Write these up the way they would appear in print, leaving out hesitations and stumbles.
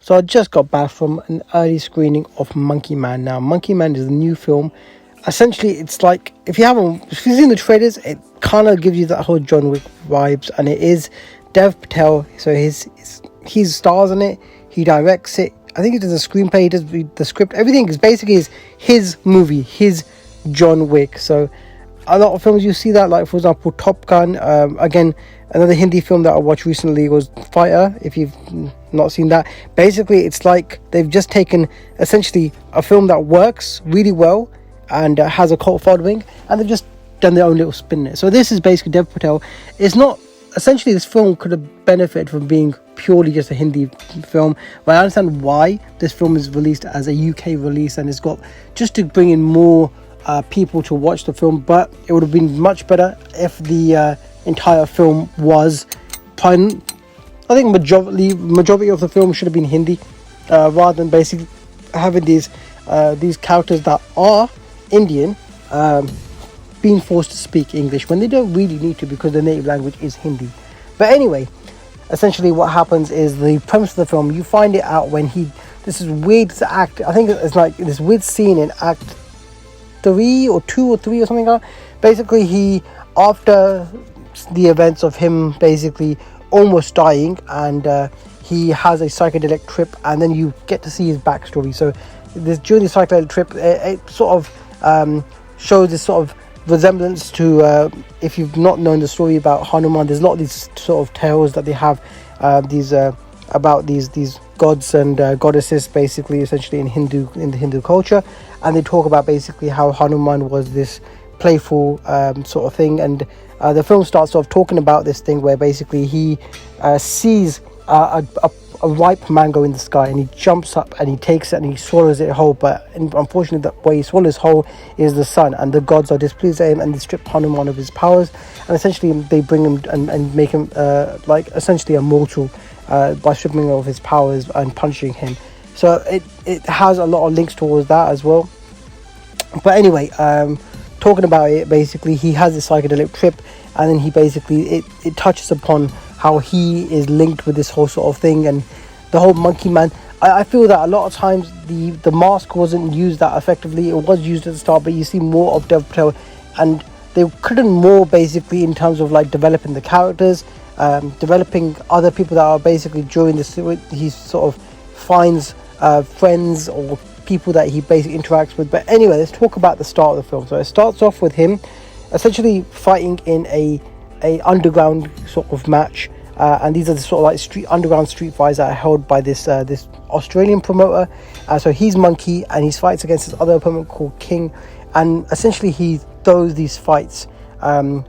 So I just got back from an early screening of Monkey Man. Now, Monkey Man is a new film. Essentially, it's like, if you've seen the trailers, it kind of gives you that whole John Wick vibes, and it is Dev Patel. So he stars in it, he directs it. I think he does the screenplay, he does the script. Everything is basically his movie, his John Wick. So a lot of films you see that, like for example Top Gun. Again, another Hindi film that I watched recently was Fighter. If you've not seen that, basically it's like they've just taken essentially a film that works really well and has a cult following, and they've just done their own little spin in it. So this is basically Dev Patel. It's not essentially, this film could have benefited from being purely just a Hindi film, but I understand why this film is released as a UK release, and it's got just to bring in more people to watch the film. But it would have been much better if the entire film was I think majority of the film should have been Hindi, rather than basically having these characters that are Indian being forced to speak English when they don't really need to, because their native language is Hindi. But anyway, essentially what happens is, the premise of the film, you find it out when this is weird act, I think it's like this weird scene in act 3 or 2 or 3 or something like that. Basically, after the events of him basically almost dying, and he has a psychedelic trip, and then you get to see his backstory. So during the psychedelic trip, it sort of shows this sort of resemblance to, if you've not known the story about Hanuman, there's a lot of these sort of tales that they have, about these gods and goddesses, basically, essentially in the Hindu culture, and they talk about basically how Hanuman was this playful sort of thing. And the film starts off talking about this thing where basically he sees a ripe mango in the sky, and he jumps up and he takes it and he swallows it whole. But unfortunately, the way he swallows whole is the sun, and the gods are displeased at him, and they strip Hanuman of his powers, and essentially they bring him and make him like essentially a mortal, by stripping him of his powers and punishing him. So it has a lot of links towards that as well. But anyway, talking about it, basically he has this psychedelic trip, and then he basically it touches upon how he is linked with this whole sort of thing, and the whole Monkey Man. I feel that a lot of times the mask wasn't used that effectively. It was used at the start, but you see more of Dev Patel, and they couldn't more basically in terms of like developing the characters, developing other people that are basically during this. He sort of finds friends or people that he basically interacts with. But anyway, let's talk about the start of the film. So it starts off with him essentially fighting in a underground sort of match, and these are the sort of like underground street fights that are held by this Australian promoter. So he's Monkey, and he fights against this other opponent called King, and essentially he throws these fights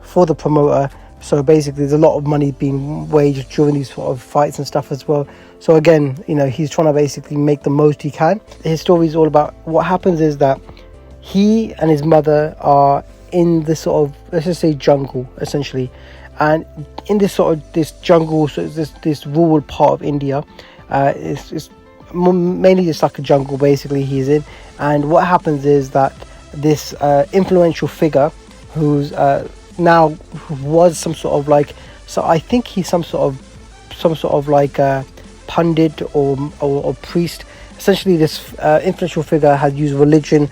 for the promoter. So basically there's a lot of money being waged during these sort of fights and stuff as well. So again, he's trying to basically make the most he can. His story is all about, what happens is that he and his mother are in this sort of, let's just say, jungle essentially, and in this sort of this jungle, so this rural part of India, it's mainly just like a jungle basically he's in. And what happens is that this influential figure, who's now was some sort of like, so I think he's some sort of like pundit or priest. Essentially, this influential figure has used religion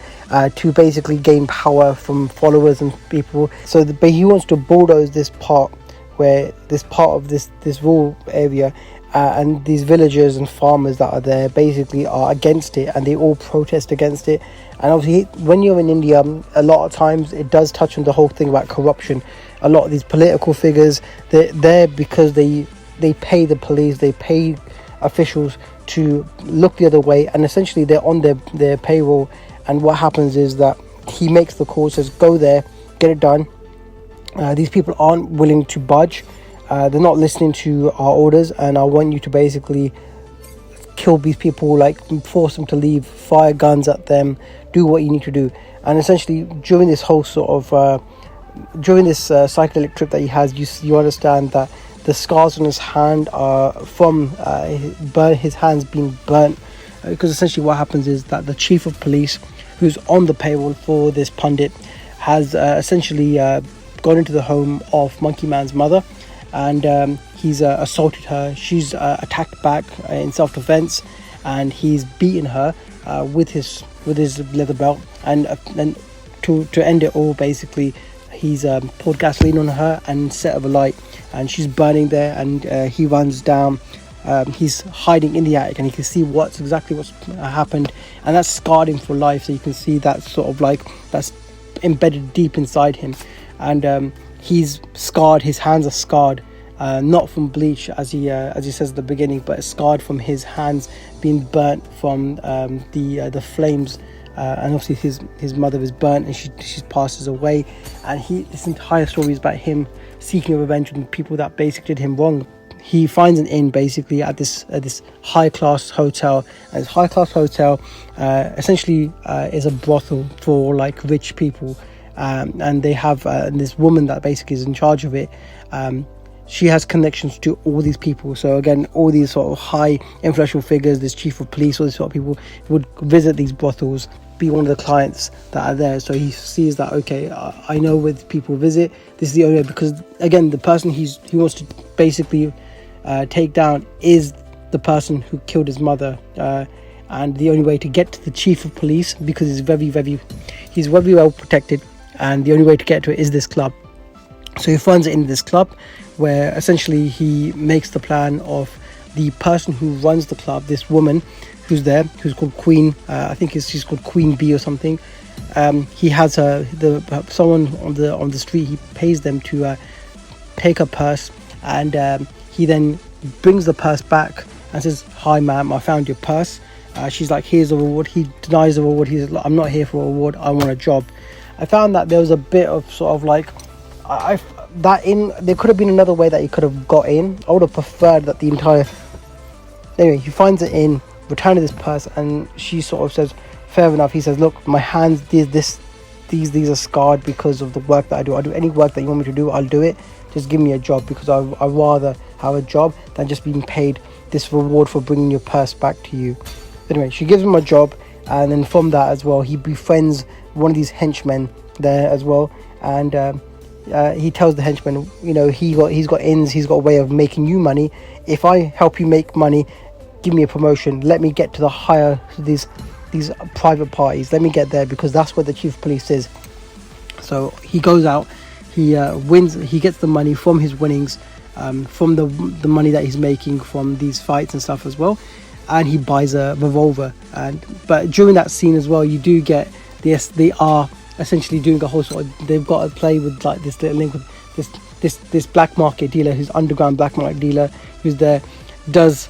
to basically gain power from followers and people. But he wants to bulldoze this part of this rural area, and these villagers and farmers that are there basically are against it, and they all protest against it. And obviously, when you're in India, a lot of times it does touch on the whole thing about corruption. A lot of these political figures, they're there because they pay the police, they pay officials to look the other way, and essentially they're on their payroll. And what happens is that he makes the call, says go there, get it done. These people aren't willing to budge, they're not listening to our orders, and I want you to basically kill these people, like force them to leave, fire guns at them, do what you need to do. And essentially during this whole sort of psychedelic trip that he has, you understand that the scars on his hand are from his hands being burnt, because essentially what happens is that the chief of police, who's on the payroll for this pundit, has essentially gone into the home of Monkey Man's mother, and he's assaulted her. She's attacked back in self-defense, and he's beaten her with his leather belt, and then to end it all, basically he's poured gasoline on her and set her alight, and she's burning there, and he runs down. He's hiding in the attic, and you can see what's happened, and that's scarred him for life. So you can see that sort of like that's embedded deep inside him, and he's scarred. His hands are scarred, not from bleach as he says at the beginning, but scarred from his hands being burnt from the flames. And obviously his mother is burnt, and she passes away, and this entire story is about him seeking revenge on people that basically did him wrong. He finds an inn basically at this high class hotel, and this high class hotel essentially is a brothel for like rich people, and they have this woman that basically is in charge of it. She has connections to all these people, so again, all these sort of high influential figures, this chief of police, all these sort of people would visit these brothels, be one of the clients that are there. So he sees that, okay, I know where people visit, this is the only way, because again, the person he wants to basically take down is the person who killed his mother, and the only way to get to the chief of police, because he's very well protected, and the only way to get to it is this club. So he finds it in this club, where essentially he makes the plan of the person who runs the club, this woman who's there, who's called Queen. I think she's called Queen Bee or something. He has someone on the street. He pays them to take her purse, and he then brings the purse back and says, "Hi, ma'am, I found your purse." She's like, "Here's the reward." He denies the reward. He's like, "I'm not here for a reward. I want a job." I found that there was a bit of sort of like there could have been another way that he could have got in. I would have preferred that the entire. Anyway, he finds it in, returning this purse, and she sort of says, "Fair enough." He says, "Look, my hands these are scarred because of the work that I do. I'll do any work that you want me to do. I'll do it. Just give me a job, because I'd rather have a job than just being paid this reward for bringing your purse back to you." Anyway, she gives him a job, and then from that as well, he befriends one of these henchmen there as well, and he tells the henchman, he's got ins, he's got a way of making you money. If I help you make money, give me a promotion. Let me get to the higher these private parties. Let me get there, because that's where the chief of police is. So he goes out, he wins, he gets the money from his winnings, from the money that he's making from these fights and stuff as well, and he buys a revolver. But during that scene as well, you do get they are essentially doing a whole sort of, they've got to play with like this little link with this black market dealer, who's underground black market dealer, who's there, does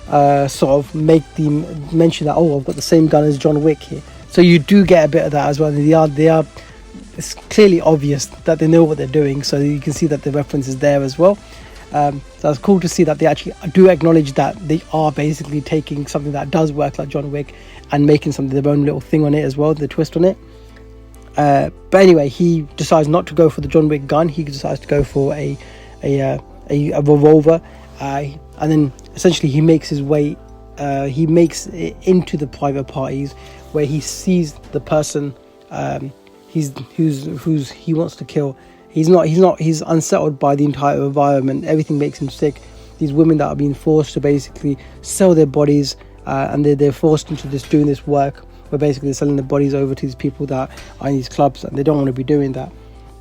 sort of make the mention that, "Oh, I've got the same gun as John Wick here." So you do get a bit of that as well. They are it's clearly obvious that they know what they're doing, so you can see that the reference is there as well. So it's cool to see that they actually do acknowledge that they are basically taking something that does work like John Wick and making something their own little thing on it as well, the twist on it. But anyway, he decides not to go for the John Wick gun. He decides to go for a revolver, and then essentially he makes his way. He makes it into the private parties, where he sees the person who's he wants to kill. He's unsettled by the entire environment. Everything makes him sick. These women that are being forced to basically sell their bodies, and they're forced into doing this work, where basically they're selling their bodies over to these people that are in these clubs, and they don't want to be doing that.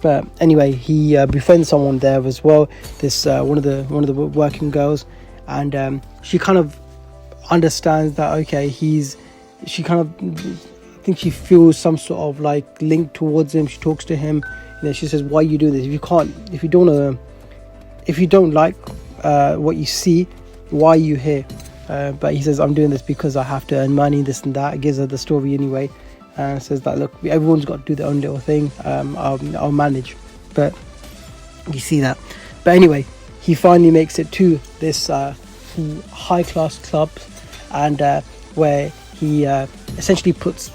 But anyway, he befriends someone there as well. This one of the working girls, and she kind of understands that, okay, she kind of, I think she feels some sort of like link towards him. She talks to him. She says, "Why are you doing this? If you don't like what you see, why are you here?" But he says, "I'm doing this because I have to earn money, this and that." It gives her the story anyway, and says that, "Look, everyone's got to do their own little thing. I'll manage." But you see that. But anyway, he finally makes it to this high class club, and where he essentially puts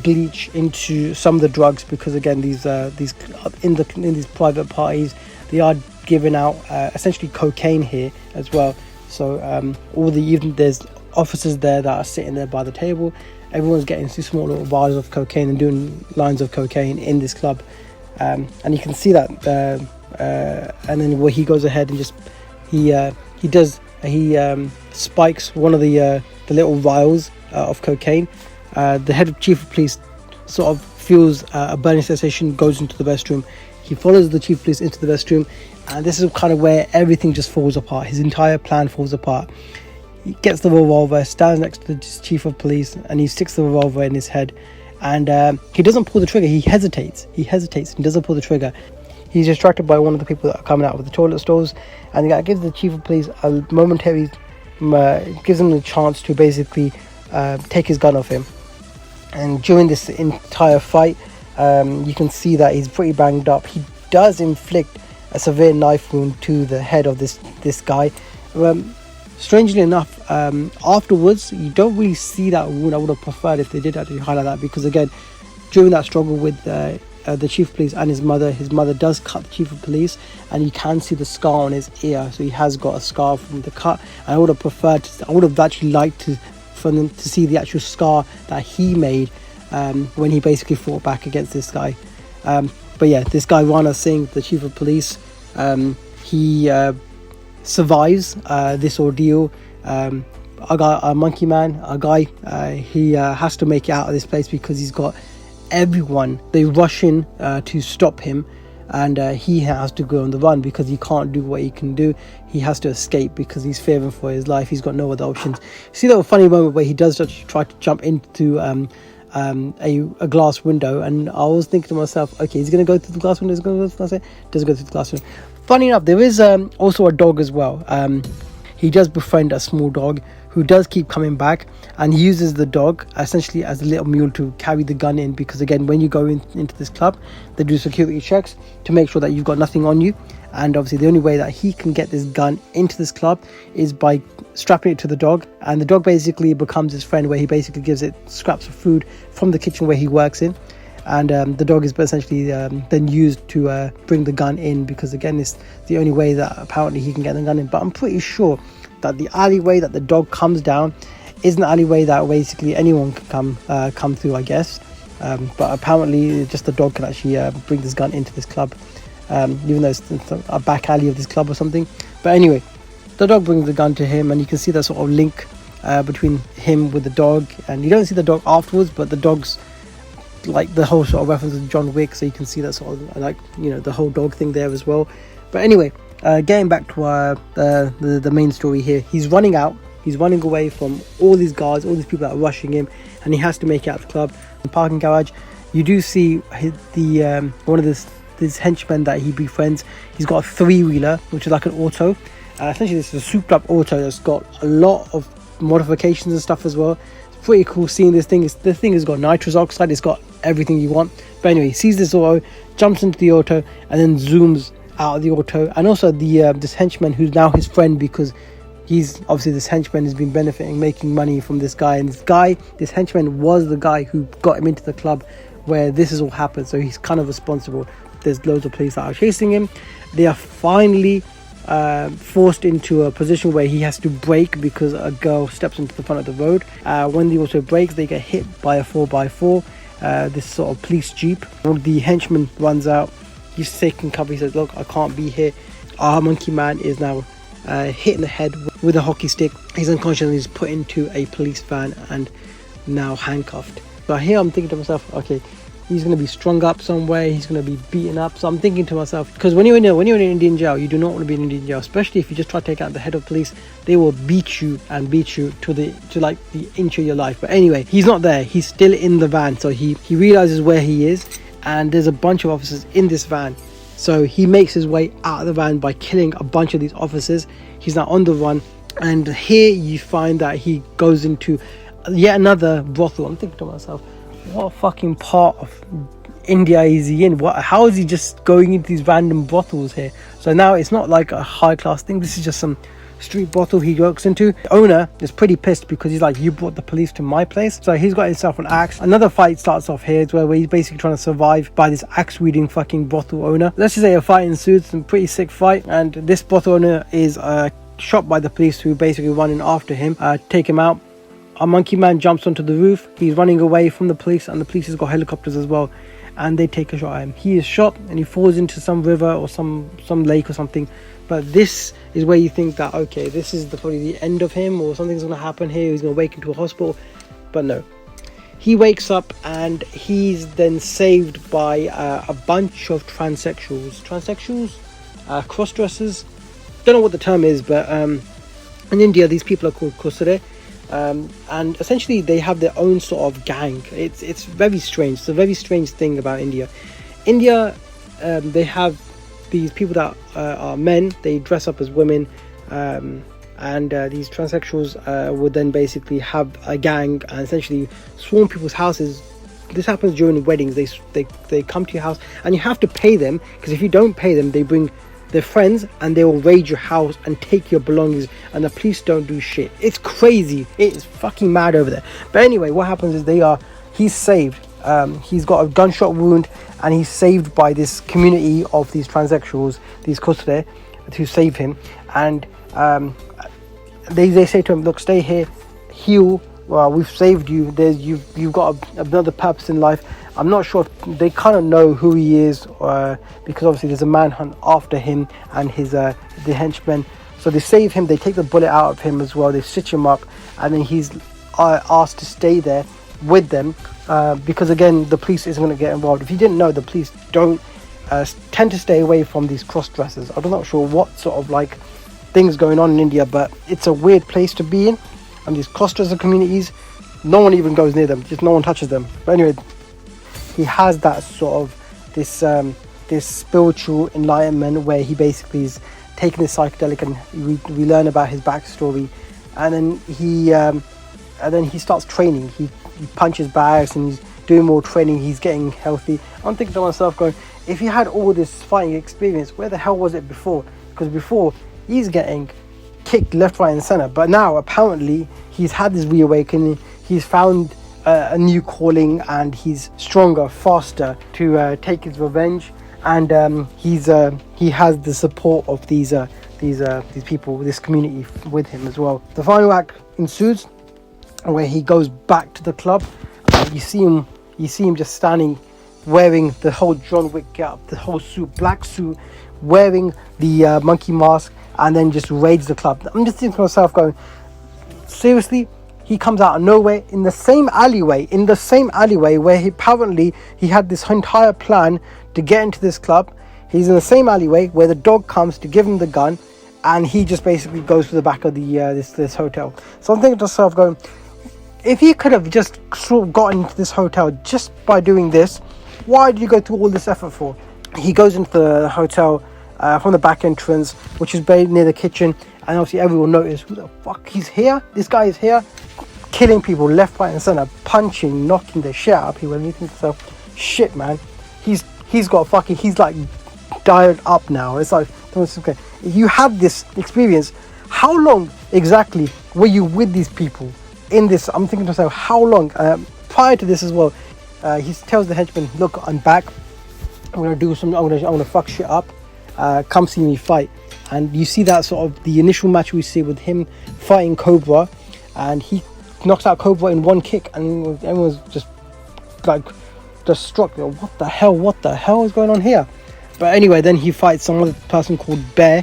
bleach into some of the drugs, because again, these in these private parties, they are giving out essentially cocaine here as well. So even there's officers there that are sitting there by the table. Everyone's getting these small little vials of cocaine and doing lines of cocaine in this club, and you can see that. And then where he goes ahead and just he spikes one of the little vials of cocaine. The head of chief of police sort of feels a burning sensation, goes into the restroom. He follows the chief of police into the restroom, and this is kind of where everything just falls apart. His entire plan falls apart. He gets the revolver, stands next to the chief of police, and he sticks the revolver in his head. And he doesn't pull the trigger. He hesitates and doesn't pull the trigger. He's distracted by one of the people that are coming out of the toilet stalls, and that gives the chief of police a momentary, gives him the chance to basically take his gun off him. And during this entire fight, you can see that he's pretty banged up. He does inflict a severe knife wound to the head of this guy. Strangely enough, afterwards you don't really see that wound. I would have preferred if they did actually highlight that, because again, during that struggle with the chief of police and his mother does cut the chief of police, and you can see the scar on his ear, so he has got a scar from the cut. And I would have actually liked for them to see the actual scar that he made when he basically fought back against this guy. But yeah, this guy Rana Singh, the chief of police, he survives this ordeal. A monkey man, he has to make it out of this place because he's got everyone. They rush in to stop him, and he has to go on the run because he can't do what he can do. He has to escape because he's fearing for his life. He's got no other options. See that funny moment where he does actually try to jump into a glass window, and I was thinking to myself, okay, he's going to go through the glass window, doesn't go through the glass window. Funny enough, there is also a dog as well. He does befriend a small dog who does keep coming back, and he uses the dog essentially as a little mule to carry the gun in, because again, when you go into this club, they do security checks to make sure that you've got nothing on you. And obviously the only way that he can get this gun into this club is by strapping it to the dog, and the dog basically becomes his friend, where he basically gives it scraps of food from the kitchen where he works in. And the dog is essentially then used to bring the gun in, because again, it's the only way that apparently he can get the gun in. But I'm pretty sure that the alleyway that the dog comes down is an alleyway that basically anyone can come through, I guess. But apparently just the dog can actually bring this gun into this club, even though it's a back alley of this club or something. But anyway, the dog brings the gun to him, and you can see that sort of link between him with the dog. And you don't see the dog afterwards, but the dog's like the whole sort of reference to John Wick, so you can see that sort of like, you know, the whole dog thing there as well. But anyway, getting back to the main story here, he's running away from all these guards, all these people that are rushing him, and he has to make it out of the club. In the parking garage, you do see one of this henchmen that he befriends. He's got a 3-wheeler, which is like an auto. Essentially this is a souped up auto that's got a lot of modifications and stuff as well. It's pretty cool seeing this thing. The thing has got nitrous oxide, it's got everything you want. But anyway, he sees this auto, jumps into the auto, and then zooms out of the auto. And also this henchman, who's now his friend, because he's obviously, this henchman has been benefiting, making money from this guy, and this henchman was the guy who got him into the club where this has all happened, so he's kind of responsible. There's loads of police that are chasing him. They are finally forced into a position where he has to brake because a girl steps into the front of the road. When the auto brakes, they get hit by a 4x4, this sort of police jeep. One of the henchmen runs out. He's taking cover. He says, look, I can't be here. Our monkey man is now hit in the head with a hockey stick. He's unconscious and he's put into a police van and now handcuffed. But here I'm thinking to myself, okay, he's going to be strung up somewhere, he's going to be beaten up. So I'm thinking to myself, because when you're in an Indian jail, you do not want to be in an Indian jail, especially if you just try to take out the head of police. They will beat you to like the inch of your life. But anyway, he's not there. He's still in the van. So he realizes where he is, and there's a bunch of officers in this van. So he makes his way out of the van by killing a bunch of these officers. He's now on the run, and here you find that he goes into yet another brothel. I'm thinking to myself, what fucking part of India is he in? How is he just going into these random brothels here? So now it's not like a high class thing. This is just some street brothel he works into. The owner is pretty pissed because he's like, you brought the police to my place. So he's got himself an axe. Another fight starts off here where he's basically trying to survive by this axe wielding fucking brothel owner. Let's just say a fight ensues, some pretty sick fight, and this brothel owner is shot by the police, who basically run in after him, take him out. A monkey man jumps onto the roof. He's running away from the police, and the police has got helicopters as well, and they take a shot at him. He is shot and he falls into some river or some lake or something. But this is where you think that, okay, this is probably the end of him, or something's going to happen here. He's going to wake into a hospital. but no. He wakes up and he's then saved by a bunch of transsexuals, cross-dressers. Don't know what the term is, but in India these people are called kusare, and essentially they have their own sort of gang. It's very strange. It's a very strange thing about India. They have these people that are men. They dress up as women, and these transsexuals would then basically have a gang and essentially swarm people's houses. This happens during weddings. They come to your house and you have to pay them, because if you don't pay them, they bring their friends and they will raid your house and take your belongings, and the police don't do shit. It's crazy. It is fucking mad over there. But anyway, what happens is he's saved. He's got a gunshot wound and he's saved by this community of these transsexuals, these kusre, to save him. And they say to him, look, stay here, heal. Well, we've saved you. You've got another purpose in life. I'm not sure if they kind of know who he is, because obviously there's a manhunt after him and the henchmen. So they save him. They take the bullet out of him as well. They stitch him up, and then he's asked to stay there with them, because again, the police isn't going to get involved. If you didn't know, the police don't tend to stay away from these cross-dressers. I'm not sure what sort of like things going on in India, but it's a weird place to be in. And these cross-dresser communities, no one even goes near them. Just no one touches them. But anyway, he has that sort of this spiritual enlightenment where he basically is taking this psychedelic, and we learn about his backstory, and then he starts training. He punches bags and he's doing more training. He's getting healthy. I'm thinking to myself, going, if he had all this fighting experience, where the hell was it before? Because before he's getting kicked left, right and center, but now apparently he's had this reawakening. He's found a new calling, and he's stronger, faster to take his revenge. And he has the support of these people, this community with him as well. The final act ensues, where he goes back to the club. You see him just standing, wearing the whole John Wick getup, the whole suit, black suit, wearing the monkey mask, and then just raids the club. I'm just thinking to myself, going, seriously? He comes out of nowhere in the same alleyway where he had this entire plan to get into this club. He's in the same alleyway where the dog comes to give him the gun, and he just basically goes to the back of the this hotel. So I'm thinking to myself, going, if he could have just sort of gotten into this hotel just by doing this, why did you go through all this effort for? He goes into the hotel from the back entrance, which is near the kitchen, and obviously everyone noticed, who the fuck, he's here? This guy is here, killing people left, right and center, punching, knocking the shit out of people. And you think to yourself, shit, man, he's like dialed up now. It's like, okay, you have this experience. How long exactly were you with these people in this? I'm thinking to myself, how long? Prior to this as well, he tells the henchman, look, I'm back. I'm gonna fuck shit up. Come see me fight. And you see that sort of the initial match we see with him fighting Cobra, and he knocks out Cobra in one kick, and everyone's just struck. What the hell is going on here? But anyway, then he fights some other person called Bear,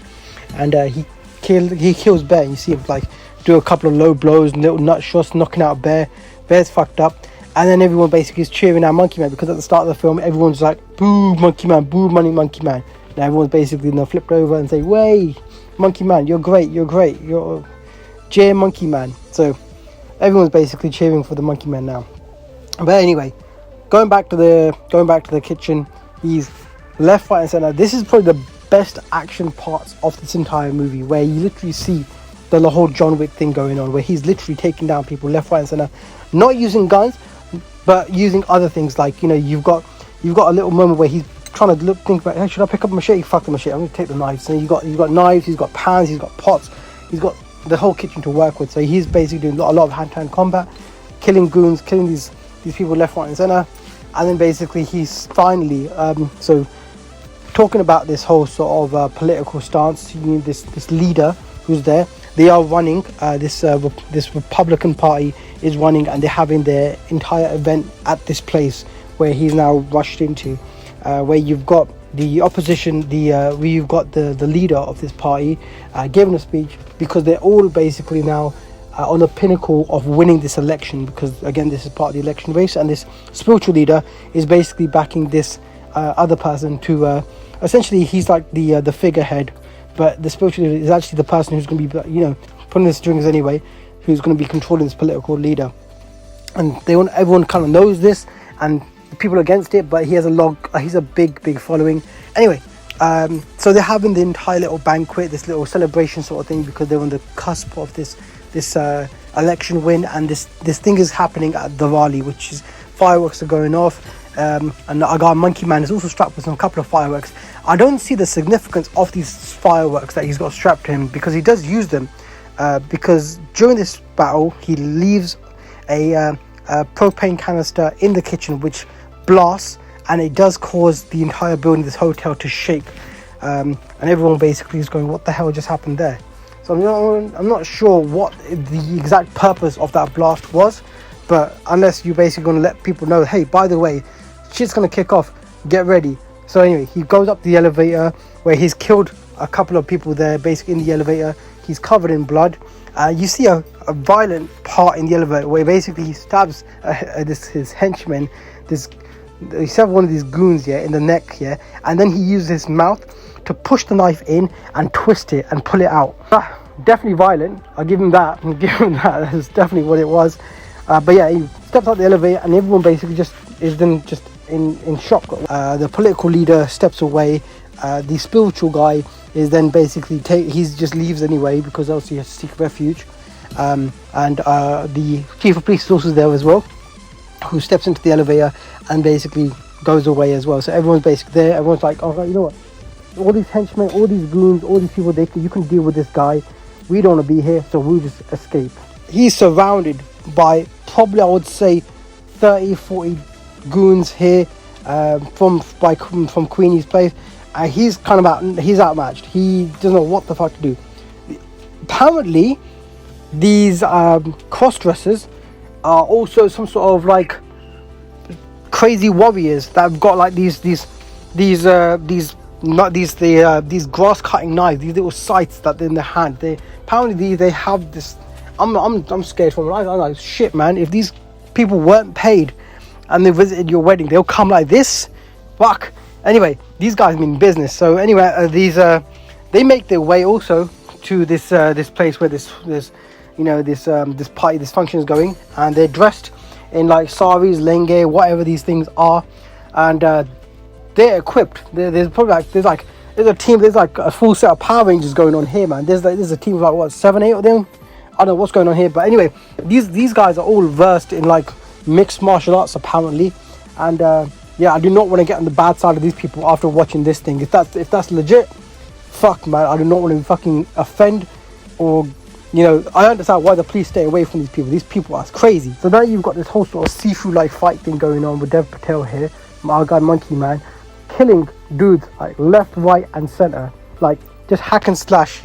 and he kills Bear. And you see him like do a couple of low blows, little nut shots, knocking out Bear. Bear's fucked up, and then everyone basically is cheering out Monkey Man, because at the start of the film everyone's like, boo Monkey Man, boo Monkey Man. Now everyone's basically flipped over and say, way Monkey Man, you're great, you're J Monkey Man. So everyone's basically cheering for the Monkey Man now. But anyway, going back to the kitchen, he's left, right and center. This is probably the best action parts of this entire movie, where you literally see the whole John Wick thing going on, where he's literally taking down people left, right and center, not using guns, but using other things. Like, you've got a little moment where he's trying to think about, hey, should I pick up a machete? Fuck the machete, I'm going to take the knives. So you've got knives, he's got pans, he's got pots, he's got the whole kitchen to work with. So he's basically doing a lot of hand-to-hand combat, killing goons, killing these people left, right and center. And then basically he's finally so talking about this whole sort of political stance. This leader who's there, they are running this Republican Party is running, and they're having their entire event at this place where he's now rushed into, where you've got the opposition, where you've got the leader of this party giving a speech, because they're all basically now on the pinnacle of winning this election, because again this is part of the election race, and this spiritual leader is basically backing this other person to essentially he's like the figurehead, but the spiritual leader is actually the person who's going to be, you know, pulling the strings anyway, who's going to be controlling this political leader. And they want everyone kind of knows this, and the people against it, but he has he's a big following anyway. So they're having the entire little banquet, this little celebration sort of thing, because they're on the cusp of this election win, and this thing is happening at Diwali, which is fireworks are going off, and our guy Monkey Man is also strapped with a couple of fireworks. I don't see the significance of these fireworks that he's got strapped to him, because he does use them, because during this battle he leaves a propane canister in the kitchen which blasts, and it does cause the entire building, this hotel, to shake, and everyone basically is going, what the hell just happened there? So I'm not sure what the exact purpose of that blast was, but unless you're basically going to let people know, hey, by the way, shit's going to kick off, get ready. So anyway, he goes up the elevator where he's killed a couple of people there, basically in the elevator. He's covered in blood. You see a violent part in the elevator where basically he stabs his henchman, he stabbed one of these goons, in the neck, and then he uses his mouth to push the knife in and twist it and pull it out. Definitely violent, I'll give him that. That's definitely what it was. But yeah, he steps out the elevator and everyone basically just is then just in shock. The political leader steps away. The spiritual guy is then basically he just leaves anyway, because else he has to seek refuge. And the chief of police is also there as well, who steps into the elevator and basically goes away as well. So everyone's basically there. Everyone's like, oh, you know what, all these henchmen, all these goons, all these people, you can deal with this guy. We don't want to be here, so we'll just escape. He's surrounded by probably, I would say, 30-40 goons here from Queenie's place. He's kind of he's outmatched. He doesn't know what the fuck to do. Apparently these cross-dressers are also some sort of like crazy warriors that have got like these grass cutting knives, these little scythes that they're in their hand. They have this. I'm scared for them. I'm like, shit, man, if these people weren't paid and they visited your wedding, they'll come like this. Fuck. Anyway, these guys mean business. So anyway, they make their way also to this place where this party, this function is going, and they're dressed in like saris, lenge, whatever these things are, and they're equipped. There's probably there's a team. There's like a full set of Power Rangers going on here, man. There's a team of like what, 7-8 of them. I don't know what's going on here, but anyway, these guys are all versed in like mixed martial arts apparently, and yeah, I do not want to get on the bad side of these people after watching this thing. If that's legit, fuck, man, I do not want to fucking offend, or I understand why the police stay away from these people. These people are crazy. So now you've got this whole sort of see-through like fight thing going on with Dev Patel here, our guy Monkey Man, killing dudes like left, right, and center, like just hack and slash,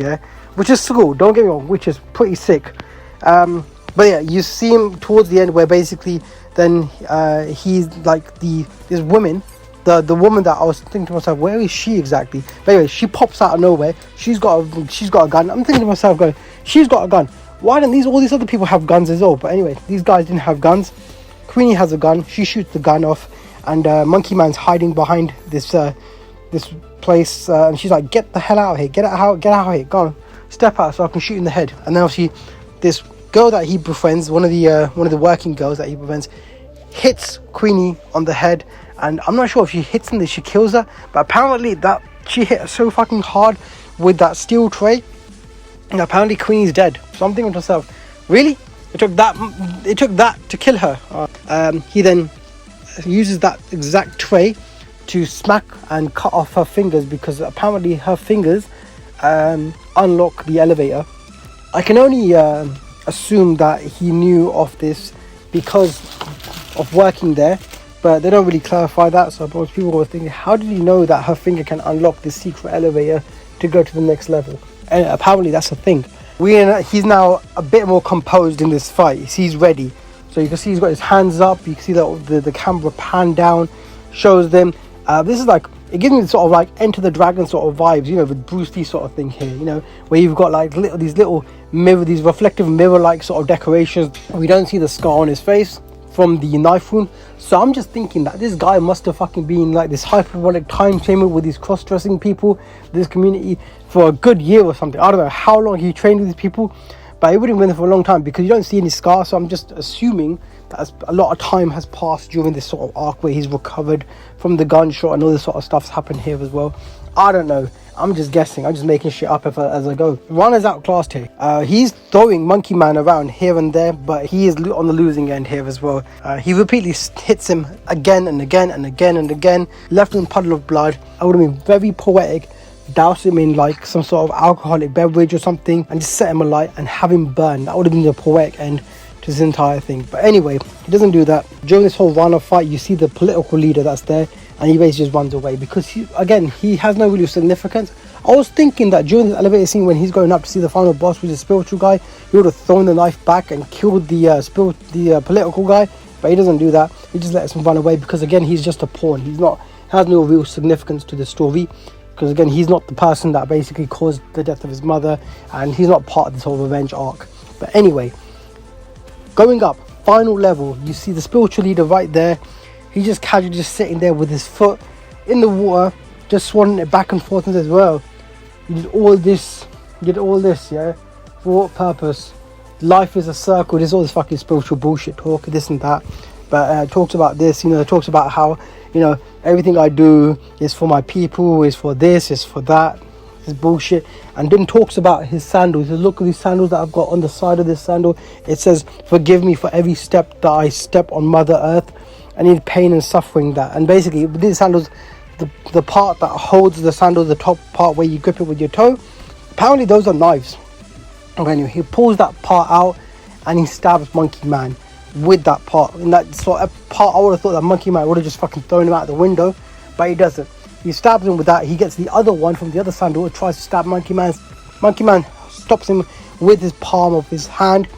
which is cool. Don't get me wrong, which is pretty sick. But yeah, you see him towards the end where basically then he's like this woman, the woman that I was thinking to myself, where is she exactly? But anyway, she pops out of nowhere. She's got a gun. I'm thinking to myself, going, she's got a gun. Why don't all these other people have guns as well? But anyway, these guys didn't have guns. Queenie has a gun. She shoots the gun off, and Monkey Man's hiding behind this place, and she's like, "Get the hell out of here! Get out of here! Go on, step out so I can shoot you in the head." And then obviously, this girl that he befriends, one of the working girls that he befriends, hits Queenie on the head, and I'm not sure if she hits him, she kills her, but apparently that she hit her so fucking hard with that steel tray, and apparently Queenie's dead. So I'm thinking to myself, really? It took that to kill her. He then uses that exact tray to smack and cut off her fingers, because apparently her fingers unlock the elevator. I can only assume that he knew of this because of working there, but they don't really clarify that. So most people were thinking, how did he know that her finger can unlock this secret elevator to go to the next level? And apparently that's a thing. He's now a bit more composed in this fight. He's ready. So you can see he's got his hands up. You can see the camera pan down, shows them. This is like it gives me sort of like Enter the Dragon sort of vibes, you know, with Bruce Lee sort of thing here, you know, where you've got like these little mirror, these reflective mirror like sort of decorations. We don't see the scar on his face from the knife wound. So I'm just thinking that this guy must have fucking been like this hyperbolic time chamber with these cross-dressing people, this community, for a good year or something. I don't know how long he trained with these people, but he wouldn't have been there for a long time because you don't see any scars. So I'm just assuming that a lot of time has passed during this sort of arc where he's recovered from the gunshot and all this sort of stuff's happened here as well. I don't know. I'm just guessing. I'm just making shit up as I go. Ron is outclassed here. He's throwing Monkey Man around here and there, but he is on the losing end here as well. He repeatedly hits him again and again and again and again. Left him a puddle of blood. I would have been very poetic. Douse him in like some sort of alcoholic beverage or something and just set him alight and have him burn. That would have been the poetic end to this entire thing. But anyway, he doesn't do that. During this whole Rana fight, you see the political leader that's there, and he basically just runs away because he has no real significance. I was thinking that during the elevator scene when he's going up to see the final boss, which is the spiritual guy, he would have thrown the knife back and killed the political guy, but he doesn't do that. He just lets him run away because again, he's just a pawn. Has no real significance to the story. Because again, he's not the person that basically caused the death of his mother, and he's not part of this whole revenge arc. But anyway, going up, final level, you see the spiritual leader right there. He's just casually just sitting there with his foot in the water, just swanning it back and forth and says, well, you did all this, yeah? For what purpose? Life is a circle. There's all this fucking spiritual bullshit talk, this and that. But talks about this, you know, talks about how, you know, everything I do is for my people, is for this, is for that. This bullshit. And then talks about his sandals. He says, look at these sandals that I've got on the side of this sandal. It says, forgive me for every step that I step on Mother Earth. I need pain and suffering that. And basically, with these sandals, the part that holds the sandal, the top part where you grip it with your toe, apparently those are knives. Okay, anyway, he pulls that part out and he stabs Monkey Man with that part. In that sort of part, I would have thought that Monkey Man would have just fucking thrown him out the window, but he doesn't. He stabs him with that. He gets the other one from the other sandal and tries to stab Monkey Man. Monkey Man stops him with his palm of his hand,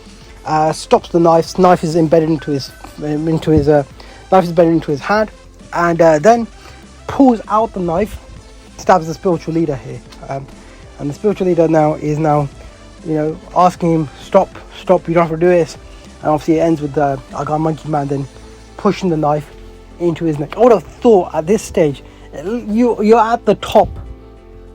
stops the knife. Knife is embedded into his hand, and then pulls out the knife, stabs the spiritual leader here, and the spiritual leader is now, you know, asking him, stop, you don't have to do this. And obviously it ends with I got Monkey Man then pushing the knife into his neck. I would have thought at this stage, you're at the top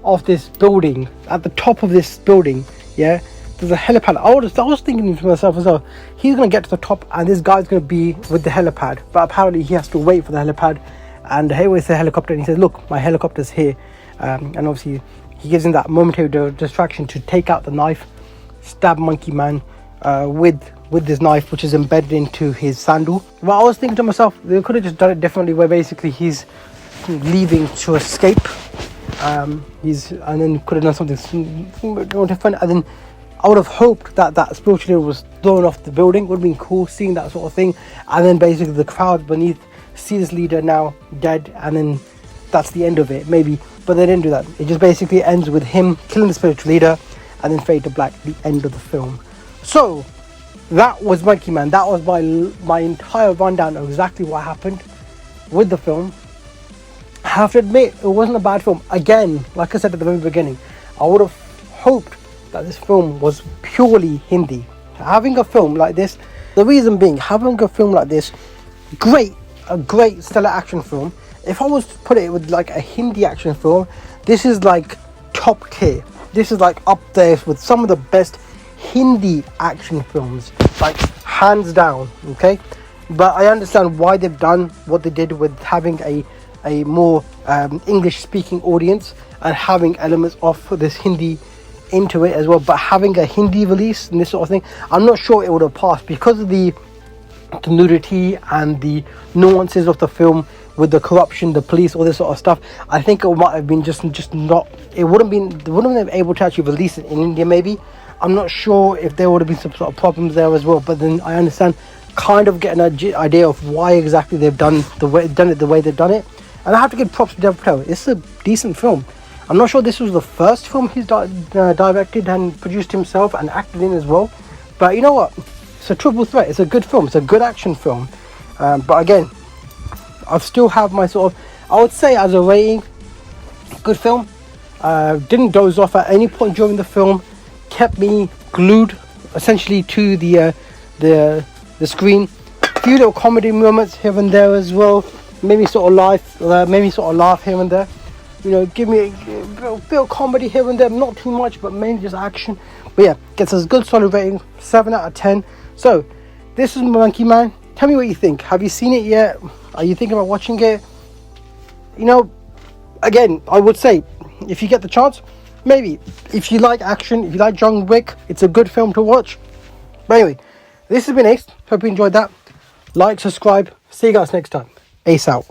of this building. At the top of this building, yeah, there's a helipad. I was thinking to myself as well, he's going to get to the top and this guy's going to be with the helipad. But apparently he has to wait for the helipad. And here with the helicopter, and he says, look, my helicopter's here. And obviously he gives him that momentary distraction to take out the knife, stab Monkey Man with this knife, which is embedded into his sandal. Well, I was thinking to myself, they could have just done it differently, where basically he's leaving to escape. And then could have done something more different. And then I would have hoped that spiritual leader was thrown off the building. Would have been cool seeing that sort of thing. And then basically the crowd beneath see this leader now dead, and then that's the end of it, maybe. But they didn't do that. It just basically ends with him killing the spiritual leader and then fade to black, the end of the film. So that was Monkey Man. That was my entire rundown of exactly what happened with the film. I have to admit, it wasn't a bad film. Again, like I said at the very beginning, I would have hoped that this film was purely Hindi. Having a film like this, the reason being, having a film like this, a great stellar action film. If I was to put it with like a Hindi action film, this is like top tier. This is like up there with some of the best Hindi action films, like hands down. Okay, but I understand why they've done what they did with having a more English speaking audience and having elements of this Hindi into it as well. But having a Hindi release and this sort of thing, I'm not sure it would have passed because of the nudity and the nuances of the film with the corruption, the police, all this sort of stuff. I think it might have been just not. They wouldn't have been able to actually release it in India. Maybe, I'm not sure if there would have been some sort of problems there as well. But then I understand, kind of getting an idea of why exactly they've done it the way they've done it. And I have to give props to Dev Patel. It's a decent film. I'm not sure this was the first film he's directed and produced himself and acted in as well. But you know what? It's a triple threat. It's a good film. It's a good action film. But again, I still have my sort of, I would say as a rating, Good film. Didn't doze off at any point during the film. Kept me glued essentially to the screen. A few little comedy moments here and there as well. Made me sort of laugh here and there. You know, give me a bit of comedy here and there, not too much, but mainly just action. But yeah, gets us a good solid rating, 7 out of 10. So this is Monkey Man. Tell me what you think. Have you seen it yet? Are you thinking about watching it? You know, again, I would say, if you get the chance, maybe. If you like action, if you like John Wick, it's a good film to watch. But anyway, this has been Ace. Hope you enjoyed that. Like, subscribe. See you guys next time. Ace out.